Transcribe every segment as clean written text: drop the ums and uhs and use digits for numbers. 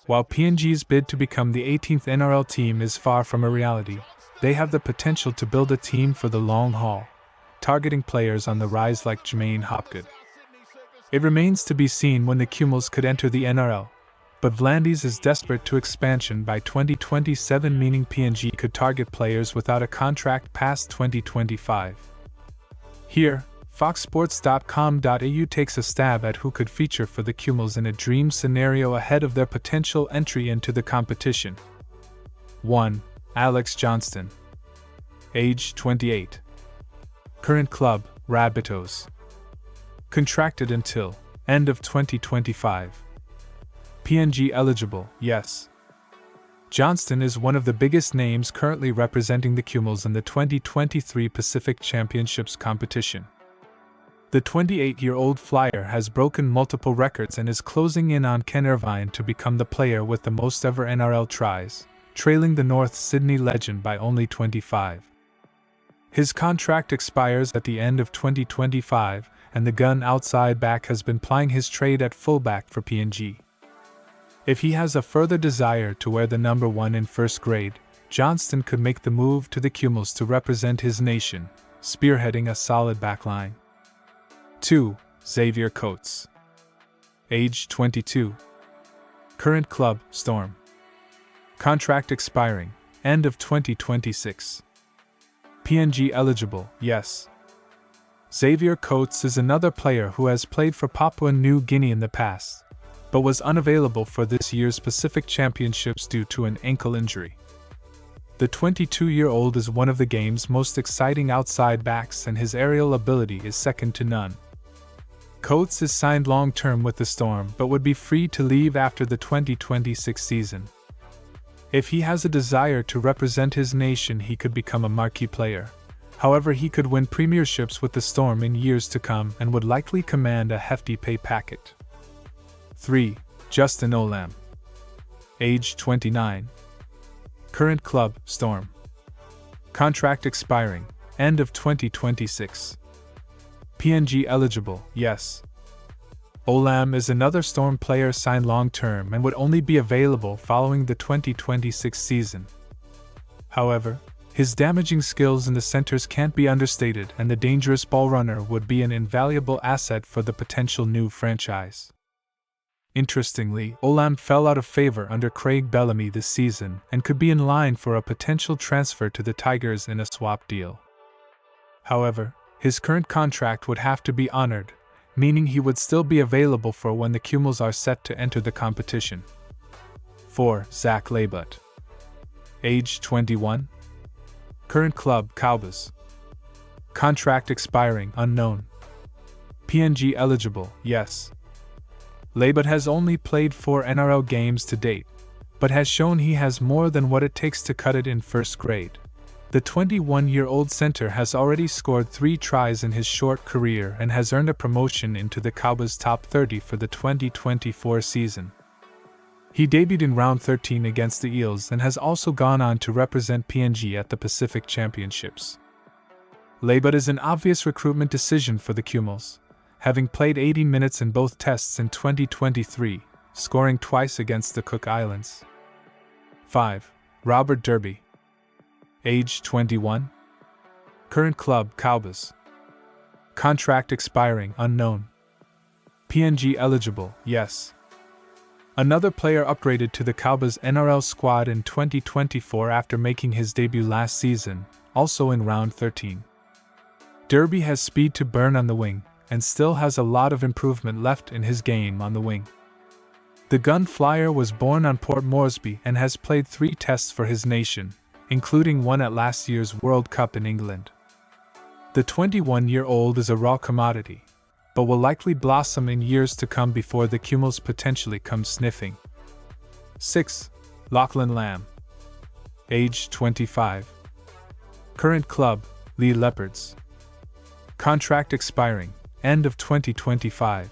While PNG's bid to become the 18th NRL team is far from a reality, they have the potential to build a team for the long haul, targeting players on the rise like Jermaine Hopgood. It remains to be seen when the Cumals could enter the NRL, but V'landys is desperate to expansion by 2027, meaning PNG could target players without a contract past 2025. Here, foxsports.com.au takes a stab at who could feature for the Cumals in a dream scenario ahead of their potential entry into the competition. 1. Alex Johnston. Age 28. Current club, Rabbitohs. Contracted until end of 2025. PNG eligible, yes. Johnston is one of the biggest names currently representing the Cumals in the 2023 Pacific Championships competition. The 28-year-old flyer has broken multiple records and is closing in on Ken Irvine to become the player with the most ever NRL tries, trailing the North Sydney legend by only 25. His contract expires at the end of 2025, and the gun outside back has been plying his trade at fullback for PNG. If he has a further desire to wear the number 1 in first grade, Johnston could make the move to the Cumals to represent his nation, spearheading a solid backline. 2. Xavier Coats. Age 22. Current club, Storm. Contract expiring, end of 2026. PNG eligible, yes. Xavier Coats is another player who has played for Papua New Guinea in the past, but was unavailable for this year's Pacific Championships due to an ankle injury. The 22-year-old is one of the game's most exciting outside backs, and his aerial ability is second to none. Coats is signed long-term with the Storm but would be free to leave after the 2026 season. If he has a desire to represent his nation, he could become a marquee player. However, he could win premierships with the Storm in years to come and would likely command a hefty pay packet. 3. Justin Olam. Age 29. Current club, Storm. Contract expiring, end of 2026. PNG eligible, yes. Olam is another Storm player signed long-term and would only be available following the 2026 season. However, his damaging skills in the centers can't be understated, and the dangerous ball runner would be an invaluable asset for the potential new franchise. Interestingly, Olam fell out of favor under Craig Bellamy this season and could be in line for a potential transfer to the Tigers in a swap deal. However, his current contract would have to be honored, meaning he would still be available for when the Cumals are set to enter the competition. 4. Zack Labut. Age 21. Current club, Cowboys. Contract expiring, unknown. PNG eligible, yes. Labut has only played 4 NRL games to date, but has shown he has more than what it takes to cut it in first grade. The 21-year-old centre has already scored 3 tries in his short career and has earned a promotion into the Cowboys' top 30 for the 2024 season. He debuted in round 13 against the Eels and has also gone on to represent PNG at the Pacific Championships. Labut is an obvious recruitment decision for the Cumals, having played 80 minutes in both tests in 2023, scoring twice against the Cook Islands. 5. Robert Derby. Age 21. Current club, Cowboys. Contract expiring, unknown. PNG eligible, yes. Another player upgraded to the Cowboys NRL squad in 2024 after making his debut last season, also in round 13. Derby has speed to burn on the wing, and still has a lot of improvement left in his game on the wing. The gun flyer was born on Port Moresby and has played 3 tests for his nation, including one at last year's World Cup in England. The 21-year-old is a raw commodity, but will likely blossom in years to come before the Cumals potentially come sniffing. 6. Lachlan Lamb. Age 25. Current club, Lee Leopards. Contract expiring, end of 2025.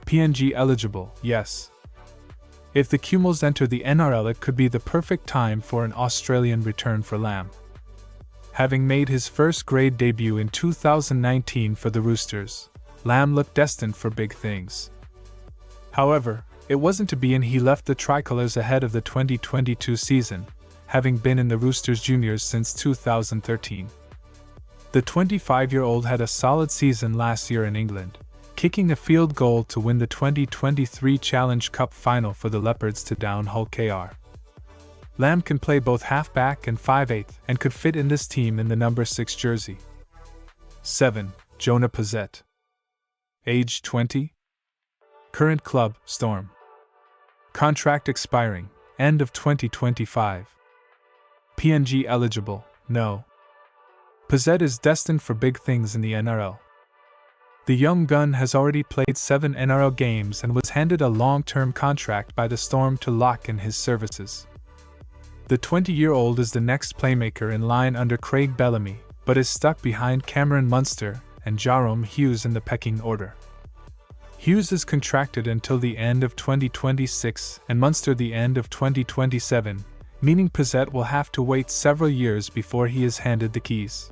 PNG eligible, yes. If the Cumals enter the NRL, it could be the perfect time for an Australian return for Lamb. Having made his first grade debut in 2019 for the Roosters, Lamb looked destined for big things. However, It wasn't to be, and he left the Tricolours ahead of the 2022 season, having been in the Roosters juniors since 2013. The 25-year-old had a solid season last year in England, kicking a field goal to win the 2023 Challenge Cup final for the Leopards to down Hull KR. Lam can play both halfback and 5/8 and could fit in this team in the number 6 jersey. 7. Jona Pizette. Age 20. Current club, Storm. Contract expiring, end of 2025. PNG eligible, no. Pizette is destined for big things in the NRL. The young gun has already played 7 NRL games and was handed a long-term contract by the Storm to lock in his services. The 20-year-old is the next playmaker in line under Craig Bellamy, but is stuck behind Cameron Munster and Jahrome Hughes in the pecking order. Hughes is contracted until the end of 2026 and Munster the end of 2027, meaning Pizette will have to wait several years before he is handed the keys.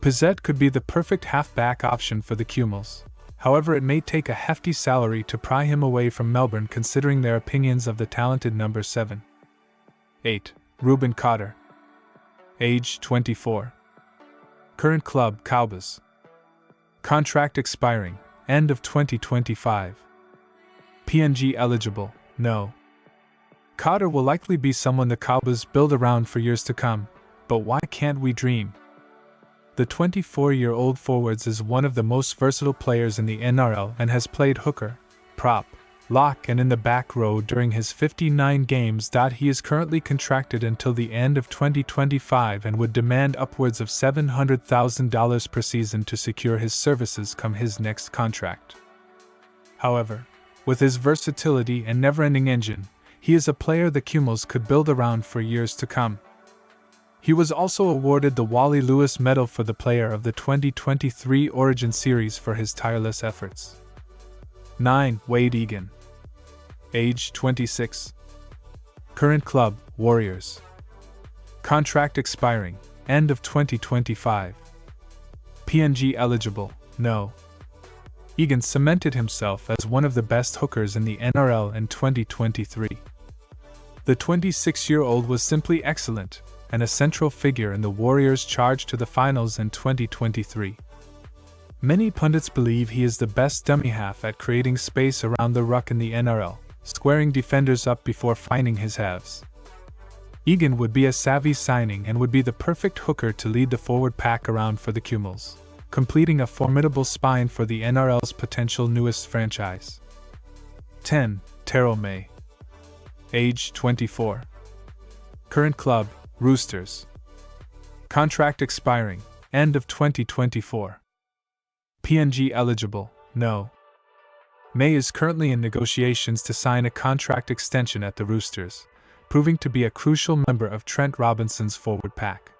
Pizette could be the perfect halfback option for the Cumals. However, it may take a hefty salary to pry him away from Melbourne, considering their opinions of the talented number 7. 8. Reuben Cotter. Age 24. Current club, Cowboys. Contract expiring, end of 2025. PNG eligible, no. Cotter will likely be someone the Cowboys build around for years to come, but why can't we dream? The 24-year-old forwards is one of the most versatile players in the NRL and has played hooker, prop, lock and in the back row during his 59 games. He is currently contracted until the end of 2025 and would demand upwards of $700,000 per season to secure his services come his next contract. However, with his versatility and never-ending engine, he is a player the Cumals could build around for years to come. He was also awarded the Wally Lewis Medal for the Player of the 2023 Origin Series for his tireless efforts. 9. Wade Egan. Age 26. Current club, Warriors. Contract expiring, end of 2025. PNG eligible, no. Egan cemented himself as one of the best hookers in the NRL in 2023. The 26-year-old was simply excellent, and a central figure in the Warriors' charge to the finals in 2023. Many pundits believe he is the best dummy half at creating space around the ruck in the NRL, squaring defenders up before finding his halves. Egan would be a savvy signing and would be the perfect hooker to lead the forward pack around for the Cumals, completing a formidable spine for the NRL's potential newest franchise. 10. Tero May. Age 24. Current club, Roosters. Contract expiring, end of 2024. PNG eligible, no. May is currently in negotiations to sign a contract extension at the Roosters, proving to be a crucial member of Trent Robinson's forward pack.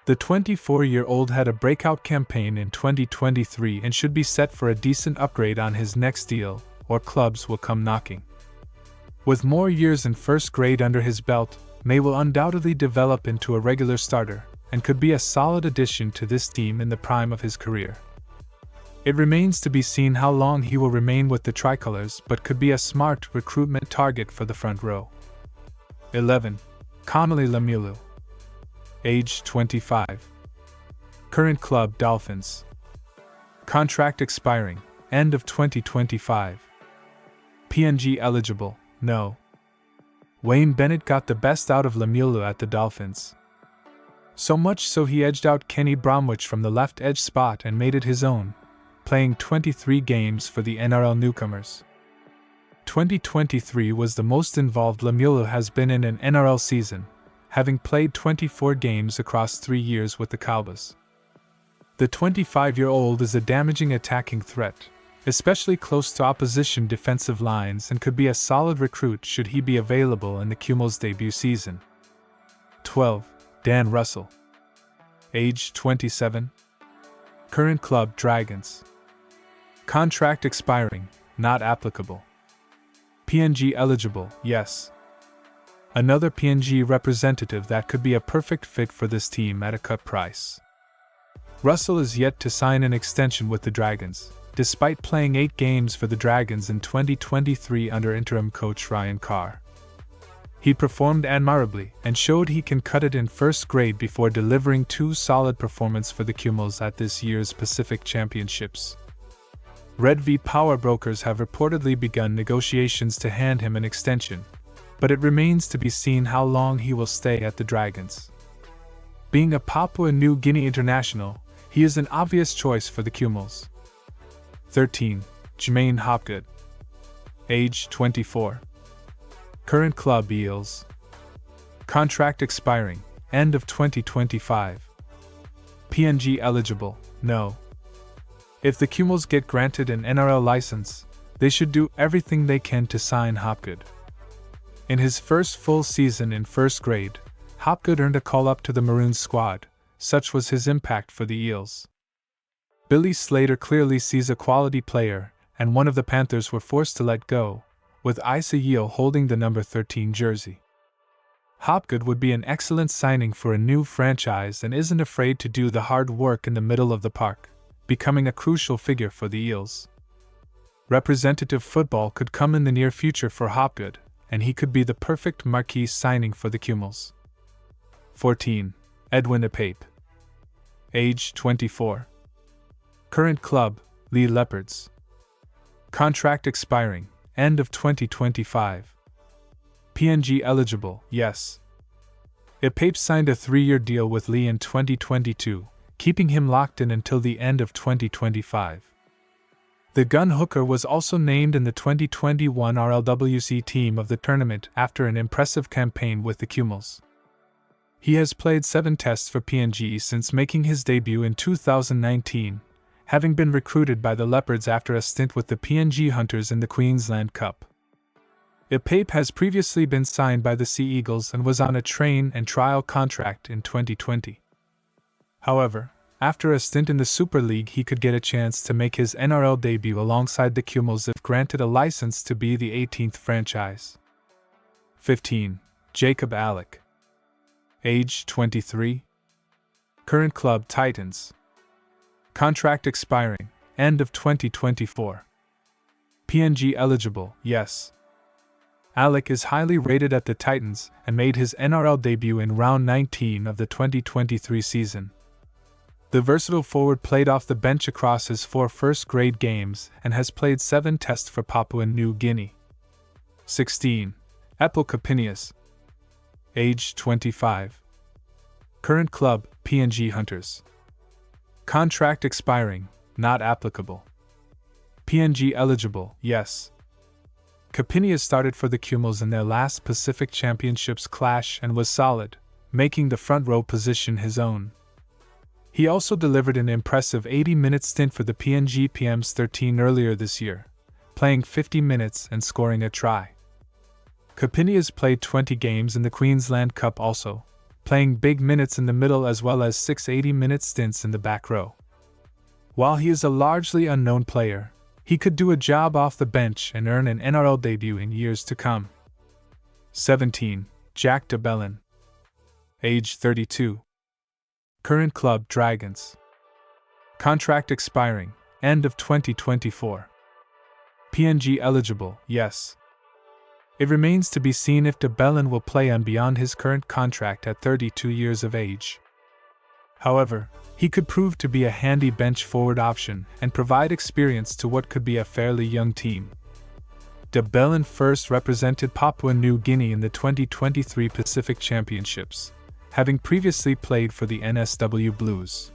The 24-year-old had a breakout campaign in 2023 and should be set for a decent upgrade on his next deal, or clubs will come knocking. With more years in first grade under his belt, May will undoubtedly develop into a regular starter, and could be a solid addition to this team in the prime of his career. It remains to be seen how long he will remain with the Tricolours, but could be a smart recruitment target for the front row. 11. Kam Lamula. Age 25. Current club, Dolphins. Contract expiring, end of 2025. PNG eligible, no. Wayne Bennett got the best out of Lamula at the Dolphins. So much so he edged out Kenny Bromwich from the left edge spot and made it his own, playing 23 games for the NRL newcomers. 2023 was the most involved Lamula has been in an NRL season, having played 24 games across 3 years with the Cowboys. The 25-year-old is a damaging attacking threat, especially close to opposition defensive lines, and could be a solid recruit should he be available in the Cumals' debut season. 12. Dan Russell. Age 27. Current club, Dragons. Contract expiring, not applicable. PNG eligible, yes. Another PNG representative that could be a perfect fit for this team at a cut price. Russell is yet to sign an extension with the Dragons, despite playing 8 games for the Dragons in 2023 under interim coach Ryan Carr. He performed admirably and showed he can cut it in first grade before delivering 2 solid performances for the Cumulus at this year's Pacific Championships. Red V Power Brokers have reportedly begun negotiations to hand him an extension, but it remains to be seen how long he will stay at the Dragons. Being a Papua New Guinea international, he is an obvious choice for the Cumulus. 13. Jermaine Hopgood. Age 24. Current club Eels. Contract expiring, end of 2025. PNG eligible, no. If the Cumulus get granted an NRL license, they should do everything they can to sign Hopgood. In his first full season in first grade, Hopgood earned a call-up to the Maroons squad, such was his impact for the Eels. Billy Slater clearly sees a quality player, and one of the Panthers were forced to let go, with Isa Yeo holding the number 13 jersey. Hopgood would be an excellent signing for a new franchise and isn't afraid to do the hard work in the middle of the park, becoming a crucial figure for the Eels. Representative football could come in the near future for Hopgood, and he could be the perfect marquee signing for the Cumulus. 14. Edwin Aape. Age 24. Current club, Lee Leopards. Contract expiring, end of 2025. PNG eligible, yes. Aape signed a 3-year deal with Lee in 2022, keeping him locked in until the end of 2025. The gun hooker was also named in the 2021 RLWC team of the tournament after an impressive campaign with the Cumulus. He has played 7 tests for PNG since making his debut in 2019, having been recruited by the Leopards after a stint with the PNG Hunters in the Queensland Cup. Aape has previously been signed by the Sea Eagles and was on a train and trial contract in 2020. However, after a stint in the Super League, he could get a chance to make his NRL debut alongside the Cumulus if granted a license to be the 18th franchise. 15. Jacob Alec. Age 23. Current club Titans. Contract expiring, end of 2024. PNG eligible, yes. Alec is highly rated at the Titans and made his NRL debut in round 19 of the 2023 season. The versatile forward played off the bench across his 4 first-grade games and has played 7 tests for Papua New Guinea. 16. Epel Capinius. Age 25. Current club, PNG Hunters. Contract expiring, not applicable. PNG eligible, yes. Capinius started for the Cumulus in their last Pacific Championships clash and was solid, making the front row position his own. He also delivered an impressive 80-minute stint for the PNG PMs 13 earlier this year, playing 50 minutes and scoring a try. Capinius played 20 games in the Queensland Cup also, playing big minutes in the middle as well as 6 80-minute stints in the back row. While he is a largely unknown player, he could do a job off the bench and earn an NRL debut in years to come. 17. Jack Dellin. Age 32. Current club Dragons. Contract expiring, end of 2024. PNG eligible, yes. It remains to be seen if Dellin will play on beyond his current contract at 32 years of age. However, he could prove to be a handy bench forward option and provide experience to what could be a fairly young team. Dellin first represented Papua New Guinea in the 2023 Pacific Championships, having previously played for the NSW Blues.